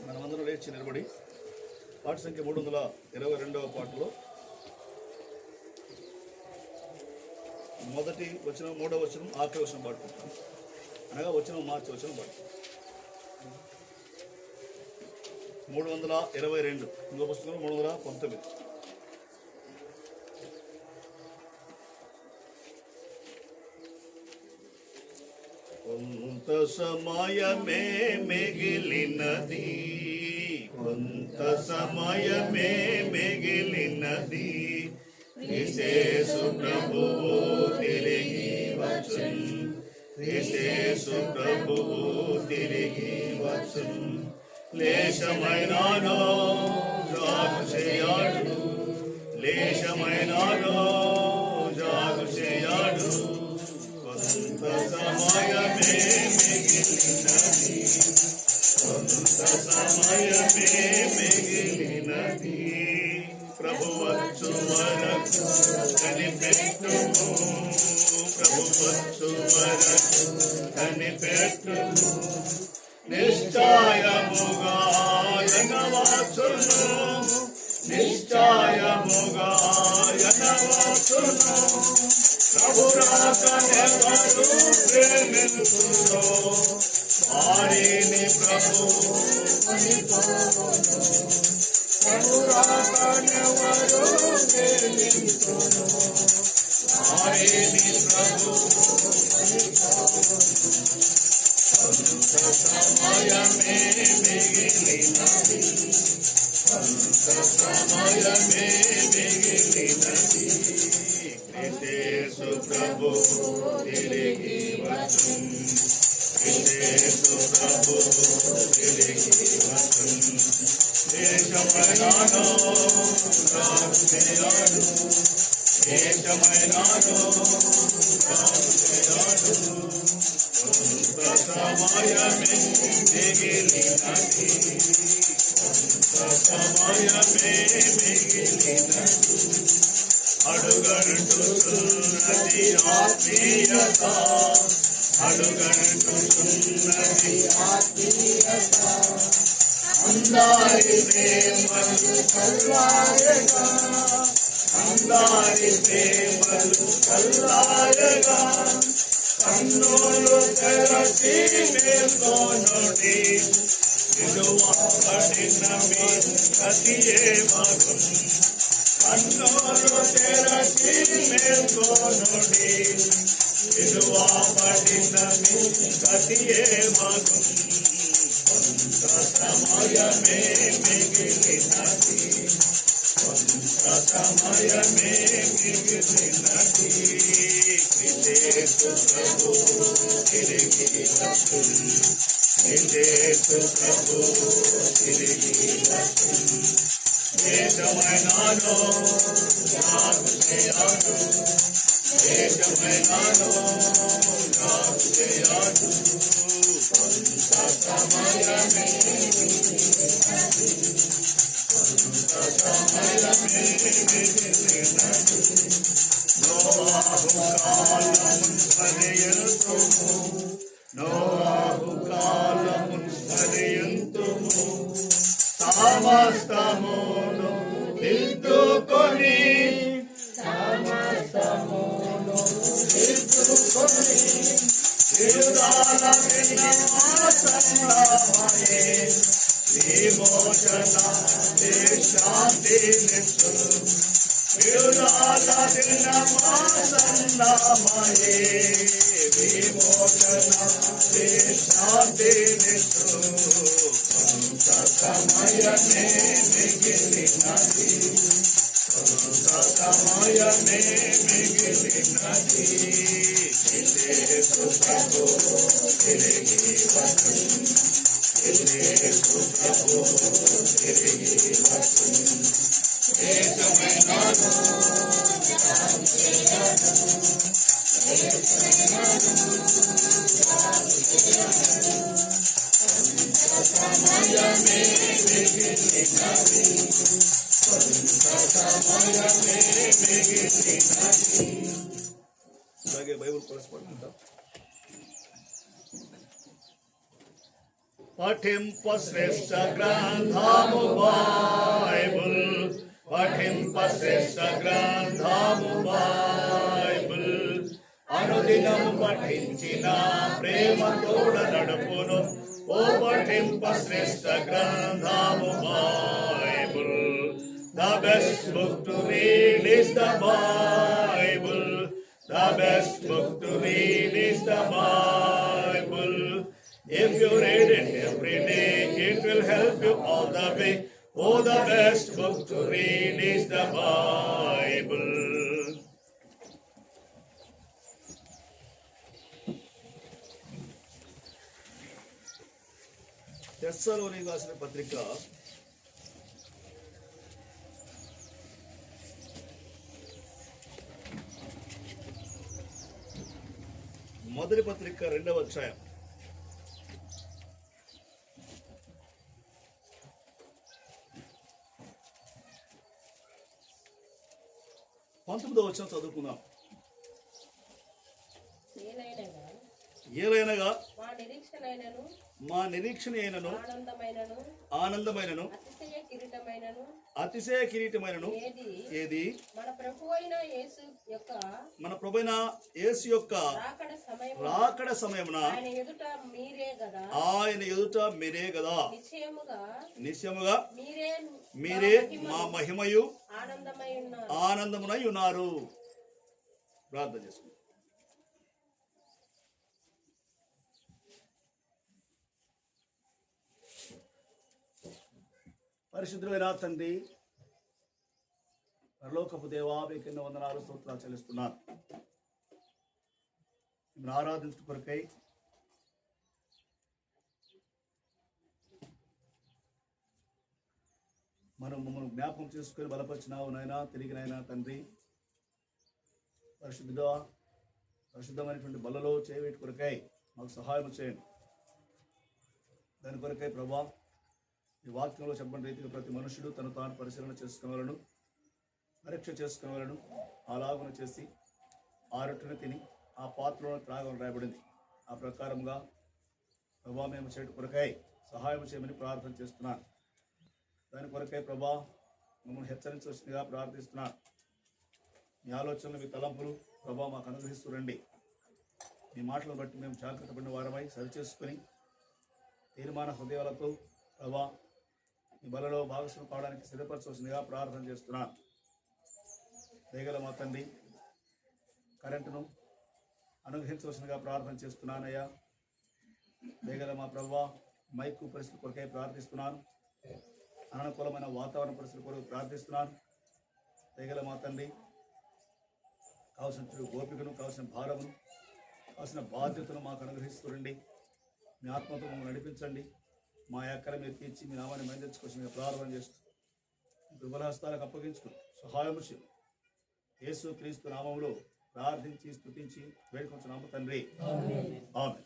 మనమందరం లేచి నిలబడి పాట సంఖ్య 322వ పాటలో మొదటి వచనం, మూడవ వచనం, ఆఖరి వచనం పాడుకుంటాం. అనగా వచనం మార్చి వచనం పాడుకుంటాం. 322 ఇంకో పుస్తకం 319. కొంత సమయమే మిగిలినది, కొంత సమయమే మిగిలినది, యేసు ప్రభువు తిరిగి వచ్చును, యేసు ప్రభువు తిరిగి వచ్చును. లేశమైనానో జాగు చేయాడు, లేశమైనానో జాగు చేయాడు. కొంత సమయమే మిగిలినది, కొంత సమయమే మిగిలినది, ప్రభు వచ్చు వరకు కనిపెట్టుము, ప్రభు వచ్చు వరకు కనిపెట్టుము. నిశ్చయముగా యనవచ్చును, నిశ్చయముగా యనవచ్చును. ప్రభు రాకనెవరు ప్రేమించును, వారిని ప్రభు కొనిపోవును. ప్రభు రాకనెవరు ప్రేమించును, వారిని ప్రభు కొనిపోవును. కొంత సమయమే మిగిలినది, కొంత సమయమే మిగిలినది, యేసు ప్రభు తిరిగి వచ్చును, యేసు ప్రభు తిరిగి వచ్చును. దేశమైనానో జాగు చేయాడు, దేశమైనానో జాగు చేయాడు. కొంత సమయమే మిగిలినది, కొంత సమయమే మిగిలినది, అడుగంటున్నది ఆత్మీయత, అడుగంటున్నది ఆత్మీయత. అందరి ప్రేమలు కల్లాయగా, అందరి ప్రేమలు కల్లాయగా. కన్నులు తెరచి మేల్కొనుడి, నిలువబడిన మీ గతియే మగును. కన్నులు తెరచి మేల్కొనుడి, నిలువబడిన మీ గతియే మగును. కొంత సమయమే మిగిలినది, కొంత సమయమే మిగిలినది, యేసు ప్రభు తిరిగి వచ్చును, యేసు ప్రభు తిరిగి వచ్చును. దేశమైనానో జాగు చేయాడు, దేశమైనానో జాగు చేయాడు. కొంత సమయమే మిగిలినది, కొంత సమయమే మిగిలినది. నోవాహు కాలమును స్మరింతుము, నోవాహు కాలమును స్మరింతుము. సమస్తమును దిద్దుకొని, సమస్తమును దిద్దుకొని, విడుదల వినాశనమయే విమోచన శాంతినిచ్చు. విడుదల దినమాసన్నమయే విమోచన శాంతినిచ్చు. కొంత సమయమే మిగిలినది, కొంత సమయమే మిగిలినది, యేసు ప్రభు తిరిగి వచ్చును, యేసు ప్రభు తిరిగి వచ్చును. దేశమైనానో జాగు చేయాడు, దేశమైనానో జాగు చేయాడు. కొంత సమయమే మిగిలినది, కొంత సమయమే మిగిలినది. అలాగే బైబిల్ కొరస్పాండెంట్ పఠింప శ్రేష్ఠ గ్రంథము బైబిల్, పఠింప శ్రేష్ఠ గ్రంథము బైబిల్. అనుదినము పఠించిన ప్రేమ తోడ నడుపును, ఓ పఠింప శ్రేష్ఠ గ్రంథము Bible. The best book to read is the Bible. The best book to read is the Bible. If you read it every day, it will help you all the way. Oh, the best book to read is the Bible. తెస్సలోనికి రాసిన పత్రిక మొదటి పత్రిక 2వ అధ్యాయం 19వ వచనం చదువుకుందాం. ఏలైనగా మా నిరీక్షణ అయినను ఆనందమైనను అతిశయ కిరీటమైనను ఏది మన ప్రభువైన యేసు యొక్క రాకడ సమయమున ఆయన ఎదుట మీరే గదా నిశ్చయముగా మీరే మా మహిమయు ఆనందమునై ఉన్నారు. ప్రార్థన చేసుకుంటాం. పరిశుద్ధుడైన తండ్రి, పరలోకపు దేవా, మీకు ఎన్నో వందనాలు స్తోత్రాలు చెల్లిస్తున్నాను. మిమ్మల్ని ఆరాధించు కొరకై మమ్మల్ని జ్ఞాపకం చేసుకొని బలపరిచినావు నాయనా. తిరిగినైనా తండ్రి, పరిశుద్ధమైనటువంటి బలలో చేయవేటి కొరకై మాకు సహాయం చేయండి. దాని కొరకై ప్రభా, ఈ వాక్యంలో చెప్పిన రీతిగా ప్రతి మనుషుడు తను తాను పరిశీలన చేసుకోవాలను, పరీక్ష చేసుకోవాలను. అలాగున చేసి ఆ రొట్టెను తిని ఆ పాత్రలో త్రాగని రాయబడింది. ఆ ప్రకారంగా ప్రభా మేము చేయడం కొరకై సహాయం చేయమని ప్రార్థన చేస్తున్నాను. దాని కొరకై ప్రభా మమ్మల్ని హెచ్చరించవలసిందిగా ప్రార్థిస్తున్నాను. మీ ఆలోచనలు, మీ తలంపులు ప్రభా మాకు అనుగ్రహిస్తూ రండి. మీ మాటలను బట్టి మేము జాగ్రత్త పడిన వారమై సరిచేసుకొని తీర్మాన హృదయాలతో ప్రభా ఈ బలలో భాగస్వామి కావడానికి సిద్ధపరచవలసిందిగా ప్రార్థన చేస్తున్నాను. దయగల మా తండ్రి, కరెంటును అనుగ్రహించవలసిందిగా ప్రార్థన చేస్తున్నానయ్యా. దయగల మా ప్రభువా, మైకు పరిస్థితి కొరకై ప్రార్థిస్తున్నాను. అననుకూలమైన వాతావరణ పరిస్థితి కొరకు ప్రార్థిస్తున్నాను. దయగల మా తండ్రి, కావలసిన గోపికను, కావలసిన భారమును, కావలసిన బాధ్యతను మాకు అనుగ్రహిస్తుండండి. మీ ఆత్మతో మమ్మల్ని నడిపించండి. మా ఎక్కడ మీరు తీర్చి మీ నామాన్ని మైందించుకోసం ప్రార్థన చేస్తూ దుర్బలహస్తాలకు అప్పగించుకుని సహాయం చేయండి. యేసు క్రీస్తు నామంలో ప్రార్థించి స్తుతించి వేడుకొంచున్నాము తండ్రి, ఆమేన్.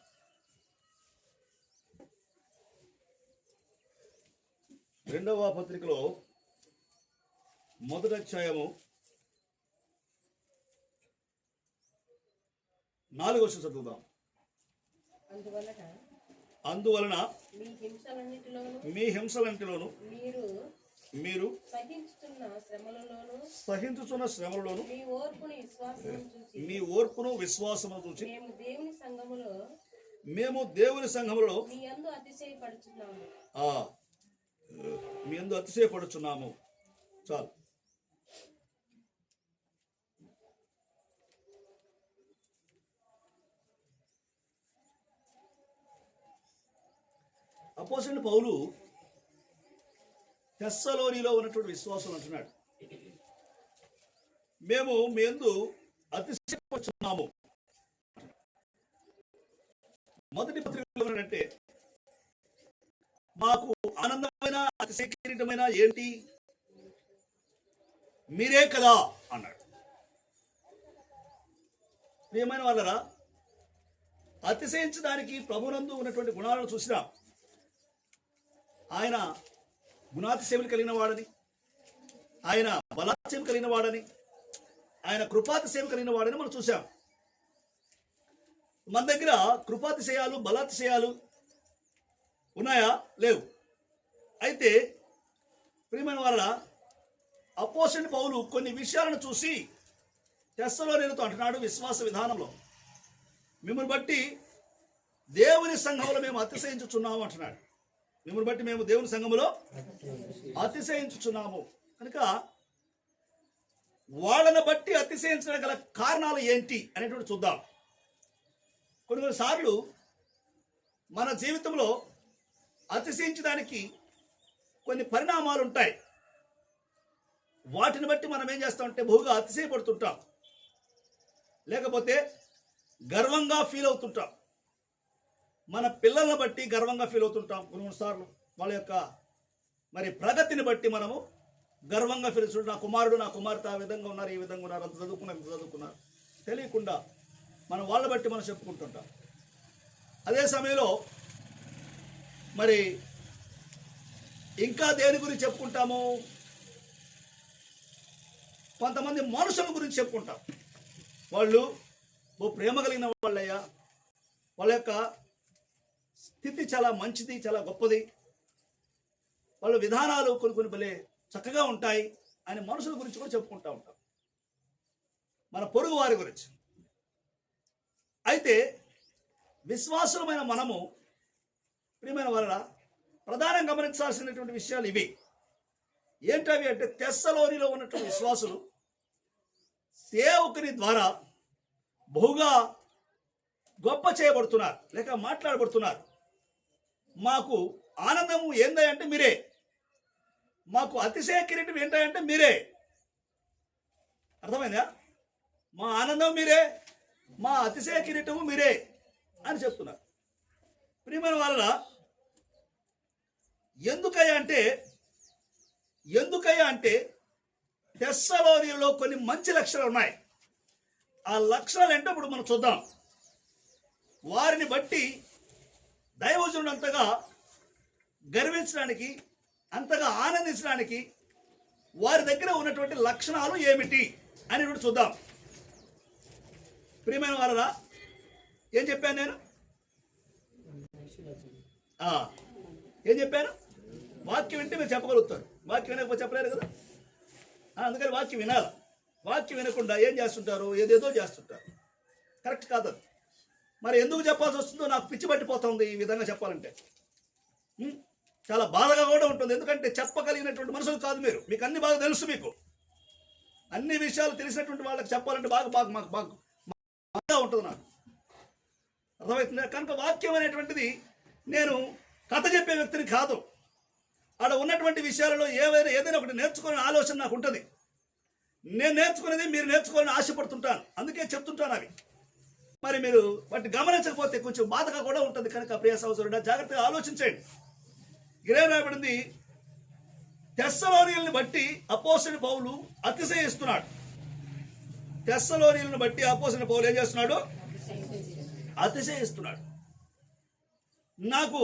రెండవ పత్రికలో మొదటి అధ్యాయము 4వ వచనం చదువుదాం. అందువలన మీ హింసలన్నిటిలోను మీరు సహించుచున్న శ్రమలలోను మీ ఓర్పును విశ్వాసమును చూచి మేము దేవుని సంఘములో మీ యందు అతిశయపడుచున్నాము. చాలు. అపోస్తలుడైన పౌలు తెస్సలోనిలో ఉన్నటువంటి విశ్వాసం అంటున్నాడు, మేము మీ యందు అతిశయపడుచున్నాము. మొదటి పత్రికలో అంటే మాకు ఆనందమైన అతిశయకరమైన ఏంటి, మీరే కదా అన్నాడు. ప్రియమైన వాళ్ళరా, అతిశయించడానికి ప్రభునందు ఉన్నటువంటి గుణాలను చూసినా ఆయన గుణాతిశయములు కలిగిన వాడని, ఆయన బలాతిశయం కలిగిన వాడని, ఆయన కృపాతిశయం కలిగిన వాడని మనం చూసాం. మన దగ్గర కృపాతిశయాలు, బలాతిశయాలు ఉన్నాయా? లేవు. అయితే ప్రియమైన వాళ్ళ అపోస్తలుడైన పౌలు కొన్ని విషయాలను చూసి తెస్సలోనికీయులతో అంటున్నాడు, విశ్వాస విధానంలో మిమ్మల్ని బట్టి దేవుని సంఘంలో మేము అతిశయించుచున్నాము అంటున్నాడు. మిమ్మల్ని బట్టి మేము దేవుని సంఘములో అతిశయించుచున్నాము. కనుక వాళ్ళని బట్టి అతిశయించడం గల కారణాలు ఏంటి అనేటువంటి చూద్దాం. కొన్నిసార్లు మన జీవితంలో అతిశయించడానికి కొన్ని పరిణామాలు ఉంటాయి. వాటిని బట్టి మనం ఏం చేస్తామంటే బహుగా అతిశయపడుతుంటాం, లేకపోతే గర్వంగా ఫీల్ అవుతుంటాం. మన పిల్లలను బట్టి గర్వంగా ఫీల్ అవుతుంటాం. కొన్నిసార్లు వాళ్ళ యొక్క మరి ప్రగతిని బట్టి మనము గర్వంగా ఫీల్ అవుతుంటాం. నా కుమారుడు నా కుమార్తె ఆ విధంగా ఉన్నారు, ఈ విధంగా ఉన్నారు, అంత చదువుకున్నారు. తెలియకుండా మనం వాళ్ళ బట్టి మనం చెప్పుకుంటుంటాం. అదే సమయంలో మరి ఇంకా దేని గురించి చెప్పుకుంటాము? కొంతమంది మనుషుల గురించి చెప్పుకుంటాం. వాళ్ళు ప్రేమ కలిగిన వాళ్ళయ్యా, వాళ్ళ యొక్క స్థితి చాలా మంచిది, చాలా గొప్పది, వాళ్ళ విధానాలు కొన్ని భలే చక్కగా ఉంటాయి అని మనుషుల గురించి కూడా చెప్పుకుంటూ ఉంటాం, మన పొరుగు వారి గురించి. అయితే విశ్వాసులమైన మనము ప్రియమైన వాళ్ళ ప్రధానంగా గమనించాల్సినటువంటి విషయాలు ఇవి. ఏంటవి అంటే తెస్సలోనిలో ఉన్నటువంటి విశ్వాసులు సేవకుని ద్వారా బహుగా గొప్ప చేయబడుతున్నారు, లేక మాట్లాడబడుతున్నారు. మాకు ఆనందము ఏందంటే మీరే, మాకు అతిశయ కిరీటం ఏంటంటే మీరే. అర్థమైందా? మా ఆనందం మీరే, మా అతిశయ కిరీటము మీరే అని చెప్తున్నారు. ప్రియమైన వాళ్ళ ఎందుకయ్యా అంటే తెస్సలోనిలో కొన్ని మంచి లక్షణాలు ఉన్నాయి. ఆ లక్షణాలు ఏంటో ఇప్పుడు మనం చూద్దాం. వారిని బట్టి దైవజనుడు అంతగా గర్వించడానికి, అంతగా ఆనందించడానికి వారి దగ్గర ఉన్నటువంటి లక్షణాలు ఏమిటి అని ఇప్పుడు చూద్దాం. ప్రియమైన వారరా, ఏం చెప్పాను నేను? ఏం చెప్పాను? వాక్యం వింటే మీరు చెప్పగలుగుతారు, వాక్యం వినకపోతే చెప్పలేరు కదా. అందుకని వాక్యం వినాలి. వాక్యం వినకుండా ఏం చేస్తుంటారు? ఏదేదో చేస్తుంటారు. కరెక్ట్ కాదు అది. మరి ఎందుకు చెప్పాల్సి వస్తుందో నాకు పిచ్చి పట్టిపోతుంది ఈ విధంగా చెప్పాలంటే. చాలా బాధగా కూడా ఉంటుంది. ఎందుకంటే చెప్పగలిగినటువంటి మనుషులు కాదు మీరు. మీకు అన్ని బాగా తెలుసు. మీకు అన్ని విషయాలు తెలిసినటువంటి వాళ్ళకి చెప్పాలంటే మాకు బాగా ఉంటుంది. నాకు అర్థమవుతుంది. కనుక వాక్యం అనేటువంటిది నేను కథ చెప్పే వ్యక్తిని కాదు. ఆడ ఉన్నటువంటి విషయాలలో ఏదైనా ఒకటి నేర్చుకునే ఆలోచన నాకు ఉంటుంది. నేను నేర్చుకునేది మీరు నేర్చుకోవాలని ఆశపడుతుంటాను, అందుకే చెప్తుంటాను అవి. మరి మీరు వాటిని గమనించకపోతే కొంచెం బాధగా కూడా ఉంటుంది. కనుక ప్రియ సహోదరుడా, జాగ్రత్తగా ఆలోచించండి. ఇదే రాయబడింది, తెస్సలోనికీయులను బట్టి అపోస్తలుడైన పౌలు అతిశయిస్తున్నాడు. తెస్సలోనికీయులను బట్టి అపోస్తలుడైన పౌలు ఏం చేస్తున్నాడు? అతిశయిస్తున్నాడు. నాకు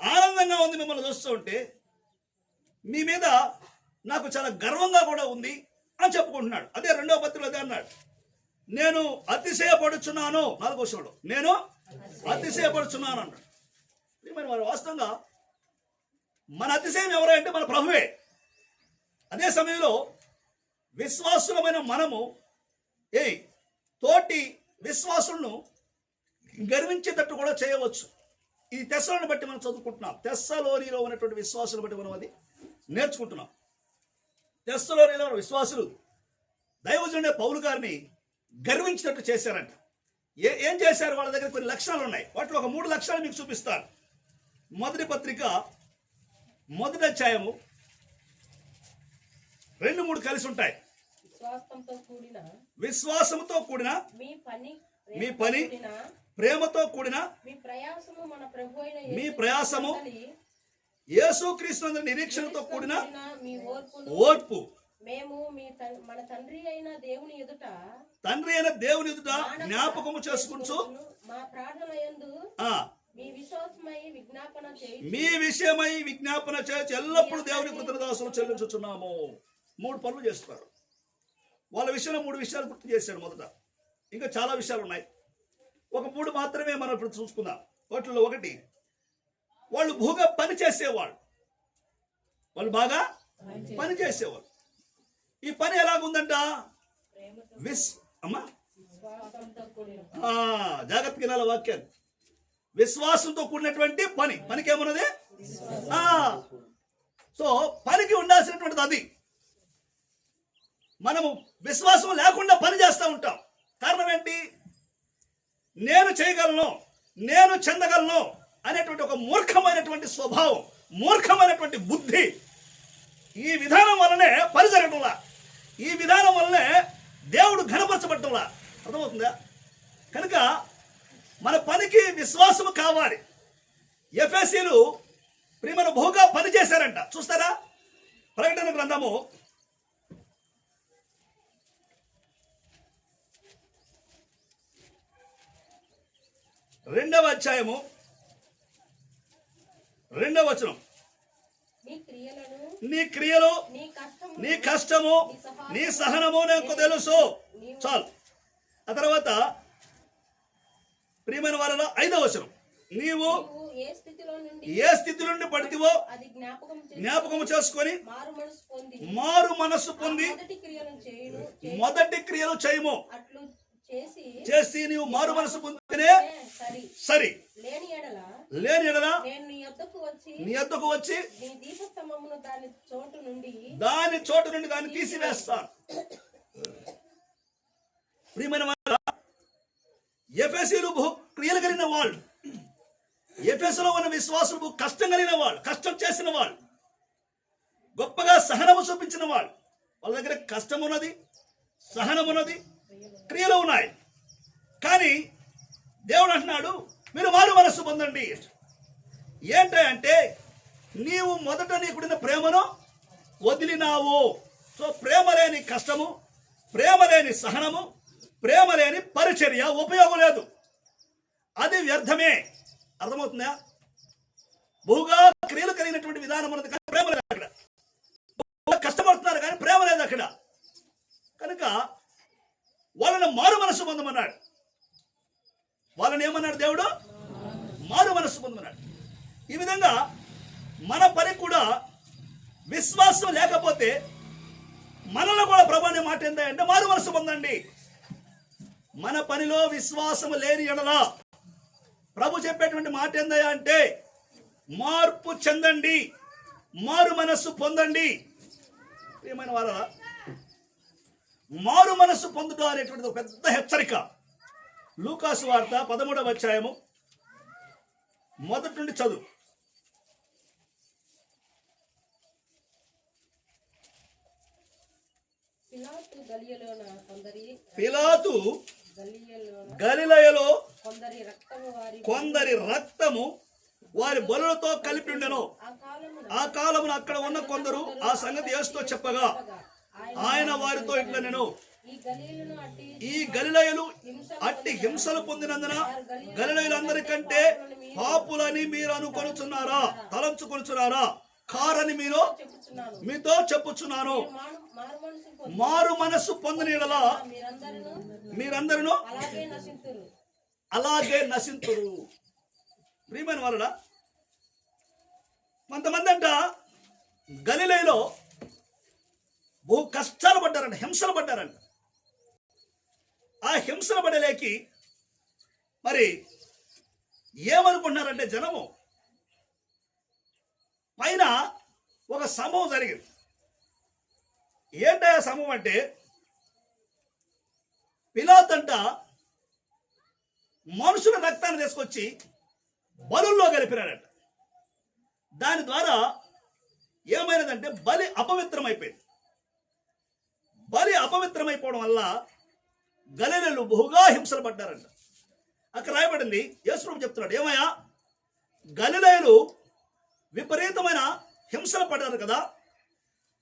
ఆనందంగా ఉంది మిమ్మల్ని చూస్తూ ఉంటే, మీ మీద నాకు చాలా గర్వంగా కూడా ఉంది అని చెప్పుకుంటున్నాడు. అదే 2వ పత్రికలో అదే అన్నాడు, నేను అతిశయపడుచున్నాను. 4వ వచనంలో నేను అతిశయపడుచున్నాను అన్నాడు. మరి వాస్తవంగా మన అతిశయం ఎవరంటే మన ప్రభువే. అదే సమయంలో విశ్వాసులమైన మనము తోటి విశ్వాసులను గర్వించేటట్టు కూడా చేయవచ్చు. ఈ తెస్సలోని బట్టి మనం చదువుకుంటున్నాం. తెస్సలోనిలో ఉన్నటువంటి విశ్వాసులు బట్టి మనం అది నేర్చుకుంటున్నాం. తెస్సలోనిలో విశ్వాసులు దైవజనుడైన పౌలు గారిని గర్వించినట్టు చేశారంట. ఏం చేశారు? వాళ్ళ దగ్గర కొన్ని లక్షణాలు ఉన్నాయి. వాటిలో ఒక 3 లక్షణాలు మీకు చూపిస్తాను. మొదటి పత్రిక 1వ అధ్యాయము 2-3 కలిసి ఉంటాయి. విశ్వాసంతో కూడిన మీ పని, ప్రేమతో కూడిన మీ ప్రయాసము, యేసుక్రీస్తు నిరీక్షణతో కూడిన ఓర్పు, మేము మన తండ్రి అయిన దేవుని ఎదుట జ్ఞాపకము చేసుకుంటూ మా ప్రార్థన యందు మీ విషయమై విజ్ఞాపన చేసి ఎల్లప్పుడూ దేవుని కృతజ్ఞతాస్తుతులు చెల్లించుచున్నాము. 3 పనులు చేస్తున్నారు. వాళ్ళ విషయంలో 3 విషయాలు గుర్తు చేశాడు. మొదట ఇంకా చాలా విషయాలు ఉన్నాయి. ఒక 3 మాత్రమే మనం ఇప్పుడు చూసుకుందాం. వాటిలో ఒకటి, వాళ్ళు బాగా పని చేసేవాళ్ళు, వాళ్ళు బాగా పని చేసేవాళ్ళు. ఈ పని ఎలాగుందంట? అమ్మా జాగ్రత్తగా వినాలి వాక్యాన్ని. విశ్వాసంతో కూడినటువంటి పని. పనికి ఏమున్నది? సో పనికి ఉండాల్సినటువంటిది అది. మనము విశ్వాసం లేకుండా పని చేస్తూ ఉంటాం. కారణం ఏంటి? నేను చేయగలను, నేను చెందగలను అనేటువంటి ఒక మూర్ఖమైనటువంటి స్వభావం, మూర్ఖమైనటువంటి బుద్ధి. ఈ విధానం వల్లనే పని జరగడంలా, ఈ విధానం వల్లనే దేవుడు ఘనపరచబడటంలా. అర్థమవుతుందా? కనుక మన పనికి విశ్వాసము కావాలి. ఎఫెసీలు ప్రియమైన బహుగా పని చేశారంట. చూస్తారా? ప్రకటన గ్రంథము 2వ అధ్యాయము 2వ వచనం. నీ క్రియలు, నీ కష్టము, నీ సహనము నాకు తెలుసు. చాలు. ఆ తర్వాత ప్రియమైన వారిలో 5వ వచనం. నీవు ఏ స్థితి నుండి పడితివో జ్ఞాపకము చేసుకొని మారు మనస్సు పొంది మొదటి క్రియలు చేయము. చేసి నీవు మారు మనసు పొందితేనే సరి. లేని ఎడల నీ యొద్దకు వచ్చి దాని చోటు నుండి దాన్ని తీసివేస్తాను. ప్రియమైన వాళ్ళ, ఎఫెసీలు క్రియలు కలిగిన వాళ్ళు, ఎఫెసులో ఉన్న విశ్వాసులు కష్టం కలిగిన వాళ్ళు, కష్టం చేసిన వాళ్ళు, గొప్పగా సహనము చూపించిన వాళ్ళు. వాళ్ళ దగ్గర కష్టం ఉన్నది, సహనం ఉన్నది, క్రియలు ఉన్నాయి. కానీ దేవుడు అంటున్నాడు, మీరు మారు మనస్సు పొందండి. ఏంటంటే నీవు మొదట నీకుడిన ప్రేమను వదిలినావు. సో ప్రేమ లేని కష్టము, ప్రేమ లేని సహనము, ప్రేమ లేని పరిచర్య ఉపయోగం లేదు, అది వ్యర్థమే. అర్థమవుతుందా? బహుగా క్రియలు కలిగినటువంటి విధానం ఉన్నది కానీ ప్రేమ లేదు అక్కడ. కష్టపడుతున్నారు కానీ ప్రేమ లేదు అక్కడ. కనుక వాళ్ళని మారు మనస్సు పొందమన్నాడు. వాళ్ళని ఏమన్నాడు దేవుడు? మారు మనస్సు పొందమన్నాడు. ఈ విధంగా మన పని కూడా విశ్వాసం లేకపోతే మనలో కూడా ప్రభువుని మాట ఏంటంటే మారు మనస్సు పొందండి. మన పనిలో విశ్వాసం లేని ఎడల ప్రభు చెప్పేటువంటి మాట ఏందయ్యా అంటే మార్పు చెందండి, మారు మనస్సు పొందండి. ఏమైనా వాళ్ళ మారు మనస్సు పొందుట అనేటువంటిది ఒక పెద్ద హెచ్చరిక. లూకాసు వార్త 13వ అధ్యాయము మొదటి నుండి చదువు. పిలాతు గలిలయలో కొందరి రక్తము వారి బలులతో కలిపి ఉండెను. ఆ కాలమున అక్కడ ఉన్న కొందరు ఆ సంగతి యేసుతో చెప్పగా ఆయన వారితో ఇట్లా, నేను ఈ గలిలయలు అట్టి హింసలు పొందినందున గలిలయులందరికంటే పాపులని మీరు అనుకొనుచున్నారా, తలంచుకొనుచున్నారా? కారని మీతో చెప్పుచున్నాను. మారు మనస్సు పొందని యెడల మీరందరూ అలాగే నశింతురు. ప్రియమైన వాళ్ళ, కొంతమంది అంట గలిలయలో బహు కష్టాలు పడ్డారంట, హింసలు పడ్డారంట. ఆ హింసలు పడలేకి మరి ఏమనుకుంటున్నారంటే జనము, పైన ఒక సంభవం జరిగింది. ఏంటా సంభవం అంటే పిలాతు అంట మనుషుల రక్తాన్ని తీసుకొచ్చి బలుల్లో కలిపినాడంట. దాని ద్వారా ఏమైనదంటే బలి అపవిత్రమైపోయింది. బలి అపవిత్రమైపోవడం వల్ల గలిలయులు బహుగా హింసలు పడ్డారంట. అక్కడ రాయబడింది, యేసుప్రభు చెప్తున్నాడు, ఏమయ్యా గలిలయులు విపరీతమైన హింసలు పడ్డారు కదా,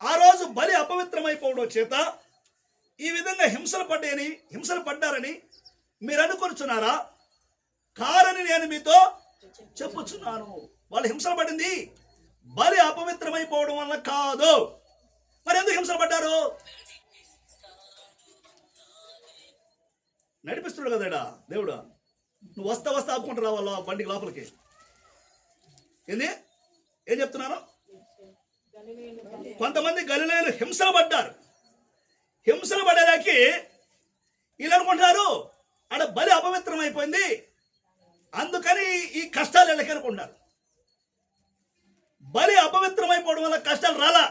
ఆ రోజు బలి అపవిత్రమైపోవడం చేత ఈ విధంగా హింసలు పడ్డారని మీరు అనుకొనుచున్నారా? కారని నేను మీతో చెప్పుచున్నాను. వాళ్ళు హింసలు పడింది బలి అపవిత్రమైపోవడం వల్ల కాదు. మరి ఎందుకు హింసలు పడ్డారు? నడిపిస్తున్నాడు కదా దేవుడు. నువ్వు వస్తా ఆపుకుంటూ రావాలా బండికి లోపలికి. ఏంది ఏం చెప్తున్నాను? కొంతమంది గలిలయులు హింసలు పడ్డారు. హింసలు పడేదానికి వీళ్ళు అనుకుంటారు ఆడ బలి అపవిత్రం అయిపోయింది, అందుకని ఈ కష్టాలు వీళ్ళకి అనుకుంటారు. బలి అపవిత్రం అయిపోవడం వల్ల కష్టాలు రాలా.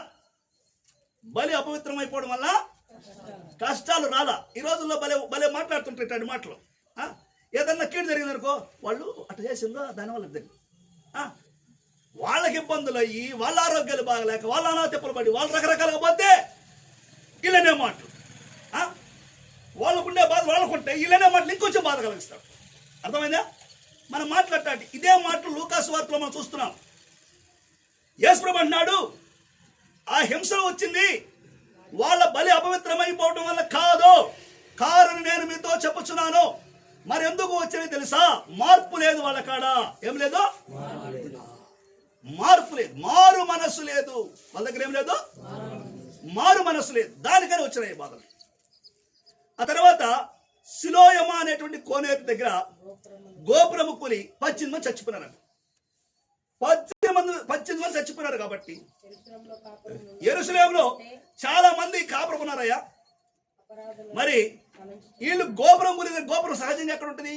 బలి అపవిత్రం అయిపోవడం వల్ల కష్టాలు రాలా. ఈ రోజుల్లో భలే భలే మాట్లాడుతుంటారు మాటలు. ఏదన్నా కీడు జరిగిందనుకో, వాళ్ళు అట్లా చేసిందో దానివల్ల జరిగింది. వాళ్ళకి ఇబ్బందులు అయ్యి, వాళ్ళ ఆరోగ్యాలు బాగలేక, వాళ్ళ అనాథిప్పలు పడి, వాళ్ళు రకరకాలుగా పోతే వీళ్ళనే మాటలు, వాళ్ళకుండే బాధ వాళ్ళకుంటే వీళ్ళనే మాటలు ఇంకొంచెం బాధ కలిగిస్తారు. అర్థమైందా? మనం మాట్లాడటానికి ఇదే మాటలు లూకాసు వార్తలో మనం చూస్తున్నాం. యేసుప్రభు అంటున్నాడు, ఆ హింసలు వచ్చింది వాళ్ళ బలి అపవిత్రమైపోవడం వల్ల కాదు, కారణం నేను మీతో చెప్పుచున్నాను. మరి ఎందుకు వచ్చింది తెలుసా? మార్పు లేదు వాళ్ళ కాడ. ఏం లేదు? మార్పు లేదు, మారు మనస్సు లేదు వాళ్ళ దగ్గర. ఏం లేదు? మారు మనస్సు లేదు. దానికని వచ్చినాయి బాధలు. ఆ తర్వాత సిలోయమ అనేటువంటి కోనేరు దగ్గర గోపురము కూలి 18 మంది చచ్చిపోయినారు. 18 మంది చచ్చిపోయినారు కాబట్టి యెరూషలేములో చాలా మంది కాపురకున్నారయ్యా. మరి వీళ్ళు గోపురం కూలి, గోపురం సహజంగా ఎక్కడ ఉంటుంది?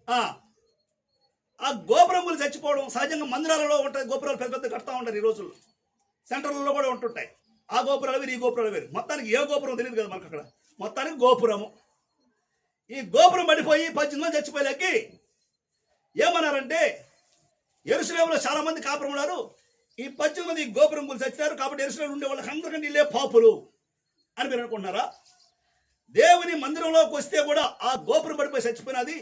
ఆ గోపురం కూలి చచ్చిపోవడం సహజంగా మందిరాలలో ఉంటాయి. గోపురాలు పెద్ద పెద్ద కడతా ఉంటారు. ఈ రోజుల్లో సెంటర్లలో కూడా ఉంటుంటాయి. ఆ గోపురాలు వేరు, ఈ గోపురాలు వేరు. మొత్తానికి ఏ గోపురం తెలియదు కదా మనకు. అక్కడ మొత్తానికి గోపురము. ఈ గోపురం పడిపోయి 18 మంది చచ్చిపోయేకి ఏమన్నారంటే, యెరూషలేములో చాలా మంది కాపురం ఉన్నారు, ఈ 18 మంది గోపురం కూలి చచ్చినారు కాబట్టి యెరూషలేములో ఉండే వాళ్ళకి అందరికంటే వీళ్ళే పాపులు అని మీరు అనుకుంటున్నారా? దేవుని మందిరంలోకి వస్తే కూడా ఆ గోపురం పడిపోయి చచ్చిపోయినది.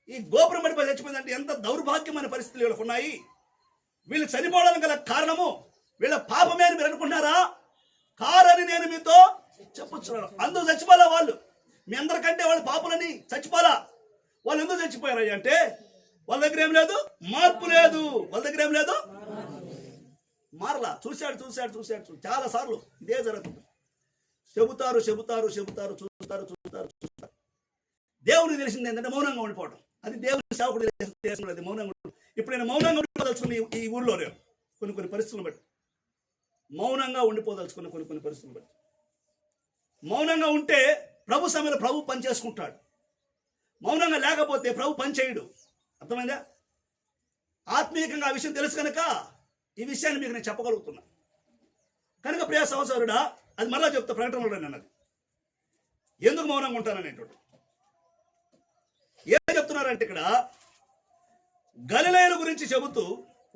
ఈ గోపురం పడిపోయి చచ్చిపోయిందంటే ఎంత దౌర్భాగ్యమైన పరిస్థితులు వీళ్ళకు ఉన్నాయి. వీళ్ళు చనిపోవడానికి గల కారణము వీళ్ళ పాపమే అని మీరు అనుకుంటున్నారా? కారని నేను మీతో చెప్పుచున్నాను. అందుకు చచ్చిపోలే వాళ్ళు. మీ అందరికంటే వాళ్ళు పాపులని చచ్చిపోలా. వాళ్ళు ఎందుకు చచ్చిపోయారు అంటే వాళ్ళ దగ్గర ఏం లేదు, మార్పు లేదు. వాళ్ళ దగ్గర ఏం లేదు, మారలా. చూశాడు చాలా సార్లు ఇదే జరుగుతుంది. చెబుతారు, చూస్తారు. దేవుడికి తెలిసింది ఏంటంటే మౌనంగా ఉండిపోవడం. అది దేవుని సేవకుడు చేస్తున్నది, మౌనంగా ఉండిపోవడం. ఇప్పుడు నేను మౌనంగా ఉండిపోదలుచుకుని ఈ ఊళ్ళో నేను కొన్ని పరిస్థితులను బట్టి మౌనంగా ఉండిపోదలుచుకున్న కొన్ని పరిస్థితులను బట్టి. మౌనంగా ఉంటే ప్రభు సమయంలో ప్రభు పని చేసుకుంటాడు. మౌనంగా లేకపోతే ప్రభు పని చేయడు. అర్థమైందా? ఆత్మీయంగా ఆ విషయం తెలుసు కనుక ఈ విషయాన్ని మీకు నేను చెప్పగలుగుతున్నా. కనుక ప్రియ సహోదరుడా, అది మరలా చెప్తా, ప్రకటనలో అన్నది ఎందుకు మౌనంగా ఉంటాననేటువంటి. ఏం చెప్తున్నారంటే ఇక్కడ గలిలయుల గురించి చెబుతూ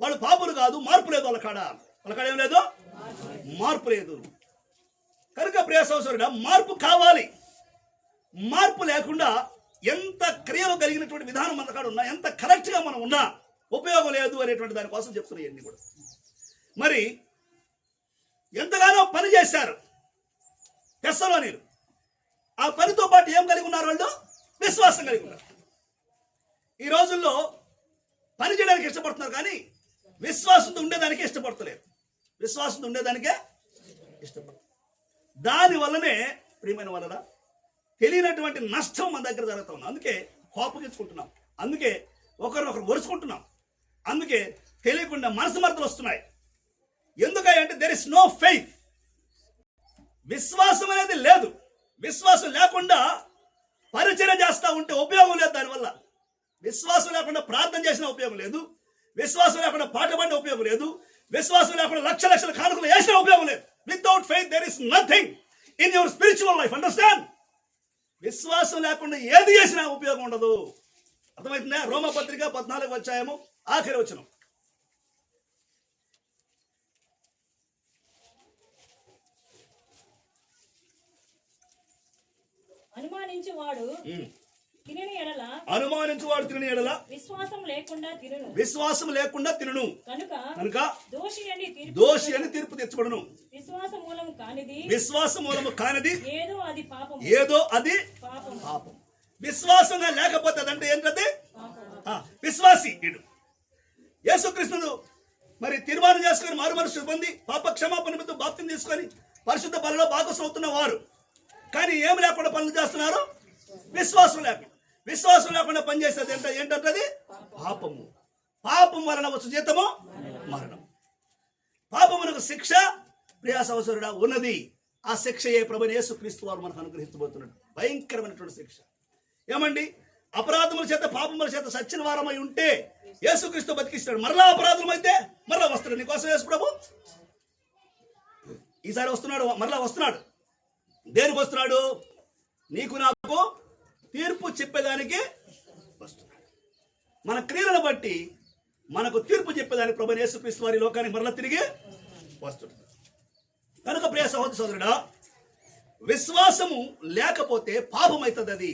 వాళ్ళు పాపులు కాదు, మార్పు లేదు వాళ్ళ కాడ ఏం లేదు, మార్పు లేదు. కనుక ప్రియ సహోదరుడా, మార్పు కావాలి. మార్పు లేకుండా ఎంత క్రియలు కలిగినటువంటి విధానం మన కాడ ఉన్నా, ఎంత కరెక్ట్గా మనం ఉన్నా ఉపయోగం లేదు అనేటువంటి దానికోసం చెప్తున్నాయి ఇవన్నీ కూడా. మరి ఎంతగానో పని చేశారు తెస్సలోనీయులు. ఆ పనితో పాటు ఏం కలిగి ఉన్నారు? వాళ్ళు విశ్వాసం కలిగి ఉన్నారు. ఈ రోజుల్లో పని చేయడానికి ఇష్టపడుతున్నారు కానీ విశ్వాసంతో ఉండేదానికే ఇష్టపడతలేరు. విశ్వాసంతో ఉండేదానికే ఇష్టపడతారు. దానివల్లనే ప్రియమైన వలన తెలియనటువంటి నష్టం మన దగ్గర జరుగుతూ ఉంది. అందుకే కోపగించుకుంటున్నాం, అందుకే ఒకరినొకరు ఒరుచుకుంటున్నాం, అందుకే తెలియకుండా మనస్మర్థలు వస్తున్నాయి. ఎందుకంటే దేర్ ఇస్ నో ఫెయిత్. విశ్వాసం అనేది లేదు. విశ్వాసం లేకుండా పరిచయం చేస్తూ ఉంటే ఉపయోగం లేదు. దానివల్ల విశ్వాసం లేకుండా ప్రార్థన చేసిన ఉపయోగం లేదు. విశ్వాసం లేకుండా పాట పాడిన ఉపయోగం లేదు. విశ్వాసం లేకుండా లక్షల కానుకలు వేసిన ఉపయోగం లేదు. Without faith there is nothing in your spiritual life. Understand? విశ్వాసం లేకుండా ఏది చేసినా ఉపయోగం ఉండదు. అర్థమవుతుందా? రోమపత్రిక 14వ అధ్యాయము ఆఖరి వచనం. అనుమానించువాడు తినని ఎడల విశ్వాసం లేకుండా తినును. కనుక దోషి అని తీర్పు తెచ్చబడును. విశ్వాస మూలము కానిది ఏదో అది పాపం. విశ్వాసంగా లేకపోతే అదంటే ఏంటది? విశ్వాసి ఇడు యేసుక్రీస్తును మరి తీర్మానం చేసుకుని మారు మనసు పొంది పాప క్షమాపణ నిమిత్తం బాప్తిని తీసుకొని పరిశుద్ధ బలిలో భాగస్వాములు అవుతున్న వారు కానీ ఏమి లేకుండా పనులు చేస్తున్నారు? విశ్వాసం లేకుండా పనిచేసేది ఏంటంటది? పాపము. పాపం వలన వచ్చు జీతము మరణం. పాపమునకు శిక్ష ప్రియ సహోదరుడా ఉన్నది. ఆ శిక్షయే ప్రభువైన యేసుక్రీస్తు వారు మనకు అనుగ్రహించబోతున్నాడు. భయంకరమైనటువంటి శిక్ష. ఏమండి, అపరాధముల చేత పాపముల చేత సచ్చిన వారమై ఉంటే యేసుక్రీస్తు బతికిస్తాడు. మరలా అపరాధం అయితే మరలా వస్తాడు. నీకోసం యేసు ప్రభు ఈసారి వస్తున్నాడు, మరలా వస్తున్నాడు. దేనికి వస్తున్నాడు? నీకు నాకు తీర్పు చెప్పేదానికి వస్తున్నాడు. మన క్రియలను బట్టి మనకు తీర్పు చెప్పేదానికి ప్రభువైన యేసుక్రీస్తు వారి లోకానికి మరలా తిరిగి వస్తున్నాడు. కనుక ప్రియ సహోదర సోదరుడా, విశ్వాసము లేకపోతే పాపం అవుతుంది. అది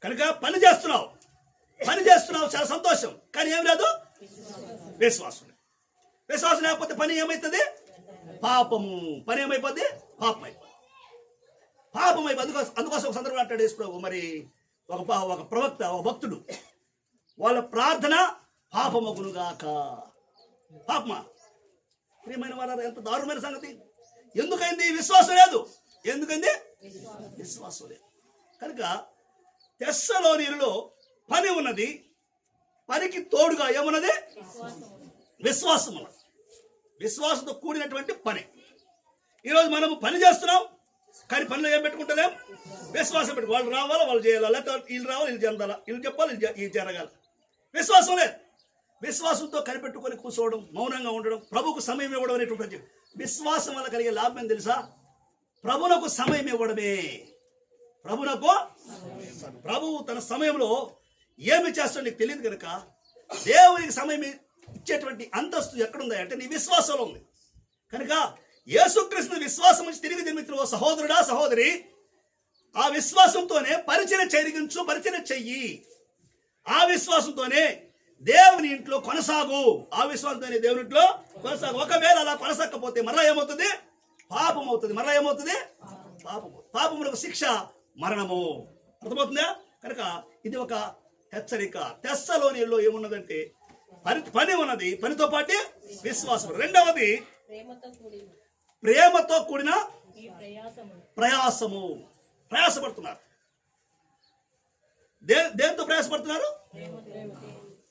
కనుక పని చేస్తున్నావు చాలా సంతోషం, కానీ ఏం లేదు విశ్వాసం. విశ్వాసం లేకపోతే పని ఏమవుతుంది? పాపము. పని ఏమైపోద్ది? పాపం అయిపోద్ది. అందుకోసం ఒక సందర్భం అంటాడు యేసు ప్రభు, మరి ఒక ప్రవక్త, ఒక భక్తుడు, వాళ్ళ ప్రార్థన పాపమగునుగాక. పాపమా? ప్రియమైన వాళ్ళ ఎంత దారుణమైన సంగతి. ఎందుకైంది? విశ్వాసం లేదు. ఎందుకైంది? విశ్వాసం లేదు. కనుక తెస్సలోనిలో పని ఉన్నది, పనికి తోడుగా ఏమున్నది? విశ్వాసం ఉన్నది. విశ్వాసంతో కూడినటువంటి పని. ఈరోజు మనము పని చేస్తున్నాం, కానీ పనిలో ఏం పెట్టుకుంటలేం? విశ్వాసం పెట్టుకు. వాళ్ళు రావాలా, వాళ్ళు చేయాలా, లేకపోతే వీళ్ళు రావాలి, వీళ్ళు చెందాలా, వీళ్ళు చెప్పాలి, ఇది జరగాలి. విశ్వాసం లేదు. విశ్వాసంతో కనిపెట్టుకొని కూర్చోవడం, మౌనంగా ఉండడం, ప్రభుకు సమయం ఇవ్వడం అనేటువంటి విశ్వాసం వల్ల కలిగే లాభం ఏం తెలుసా? ప్రభునకు సమయం ఇవ్వడమే. ప్రభువు తన సమయంలో ఏమి చేస్తాడో నీకు తెలియదు కనుక దేవునికి సమయం ఇచ్చేటువంటి అంతస్తు ఎక్కడుంది అంటే నీ విశ్వాసంలో ఉంది. కనుక యేసుక్రీస్తు విశ్వాసం నుంచి తిరిగి జన్మించిన ఓ సహోదరుడా, సహోదరి, ఆ విశ్వాసంతోనే పరిచయం చెయ్యి. ఆ విశ్వాసంతోనే దేవుని ఇంట్లో కొనసాగు. ఆ విశ్వాసంతోనే దేవుని ఇంట్లో కొనసాగు. ఒకవేళ అలా కొనసాగకపోతే మరలా ఏమవుతుంది? పాపం అవుతుంది. మరలా ఏమవుతుంది? పాపములకు శిక్ష మరణము. అర్థమవుతుందా? కనుక ఇది ఒక హెచ్చరిక. తెస్సలోనిలో ఏమున్నదంటే పని ఉన్నది, పనితో పాటు విశ్వాసం. రెండవది ప్రేమతో కూడిన ప్రయాసము. ప్రయాసపడుతున్నారు. దేంతో ప్రయాసపడుతున్నారు?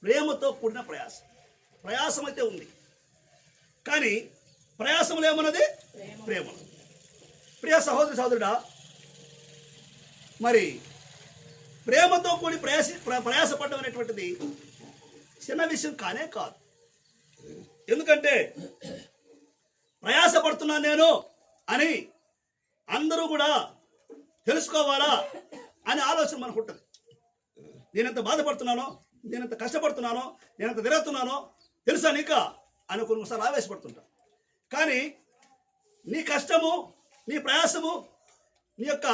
ప్రేమతో కూడిన ప్రయాసం అయితే ఉంది, కానీ ప్రయాసములు ఏమన్నది? ప్రేమ. ప్రియ సహోదరి సహోదరుడా, మరి ప్రేమతో కూడి ప్రయాసపడడం అనేటువంటిది చిన్న విషయం కానే కాదు. ఎందుకంటే ప్రయాసపడుతున్నాను నేను అని అందరూ కూడా తెలుసుకోవాలా అనే ఆలోచన మనకు ఉంటుంది. నేనెంత బాధపడుతున్నానో, నేనెంత కష్టపడుతున్నానో, నేనెంత తిరుగుతున్నానో తెలుసా నీకా అని కొన్నిసార్లు ఆవేశపడుతుంటా. కానీ నీ కష్టము, నీ ప్రయాసము, నీ యొక్క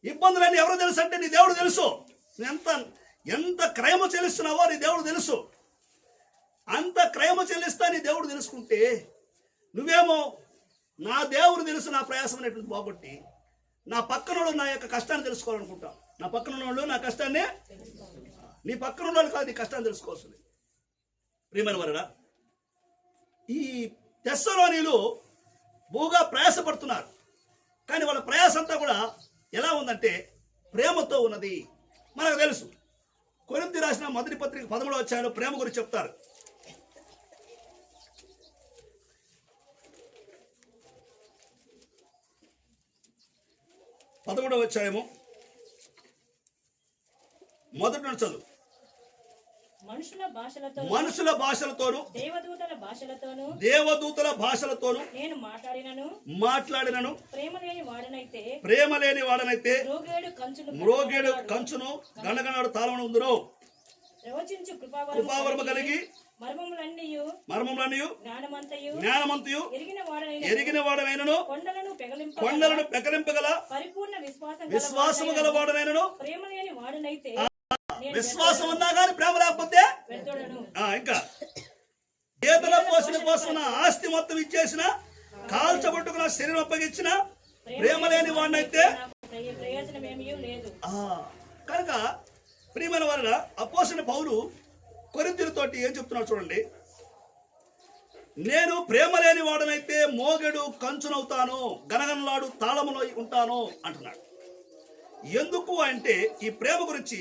ఇబ్బందులన్నీ ఎవరు తెలుసు అంటే నీ దేవుడు తెలుసు. ఎంత క్రయము చెల్లిస్తున్నావో నీ దేవుడు తెలుసు. అంత క్రయము చెల్లిస్తా నీ దేవుడు తెలుసుకుంటే నువ్వేమో నా దేవుడు తెలుసు నా ప్రయాసం అనేటువంటి బాగొట్టి నా పక్కనోడు నా యొక్క కష్టాన్ని తెలుసుకోవాలనుకుంటాం. నా పక్కన నా కష్టాన్ని, నీ పక్కన వాళ్ళు కాదు నీ కష్టాన్ని తెలుసుకోవాల్సింది. ప్రియమైన వారురా, ఈ తెస్సలోనిలో బహుగా ప్రయాసపడుతున్నారు, కానీ వాళ్ళ ప్రయాసం అంతా కూడా ఎలా ఉందంటే ప్రేమతో ఉన్నది. మనకు తెలుసు, కొరింథీ రాసిన మొదటి పత్రిక 13వ అధ్యాయంలో ప్రేమ గురించి చెప్తారు. పదమూడవ అధ్యాయము మొదటి నుంచి చదువు. మనుషుల భాషలతోను దేవదూతల భాషలతోను నేను మాట్లాడినను ప్రేమ లేని వాడనైతే మ్రోగేడు కంచును గణగణాడు తాళమును ఉందును. కృపావరము కలిగి మర్మములన్నీయు జ్ఞానమంతయు ఎరిగిన వాడనైనను కొండలను పెకలింపగల విశ్వాసము గల వాడనైనను. విశ్వాసం ఉన్నా కానీ ప్రేమ లేకపోతే ఇంకా గీతల పోసిన కోసం ఆస్తి మొత్తం ఇచ్చేసిన, కాల్చబట్టుకున్న శరీరం అప్పగించిన ప్రేమ లేని వాడినైతే కనుక ప్రియమైన వాళ్ళ అపోస్తలుడైన పౌలు కొరింథీయులతోటి ఏం చెప్తున్నాడు చూడండి. నేను ప్రేమ లేని వాడనైతే మోగెడు కంచునవుతాను, గనగనలాడు తాళములో ఉంటాను అంటున్నాడు. ఎందుకు అంటే ఈ ప్రేమ గురించి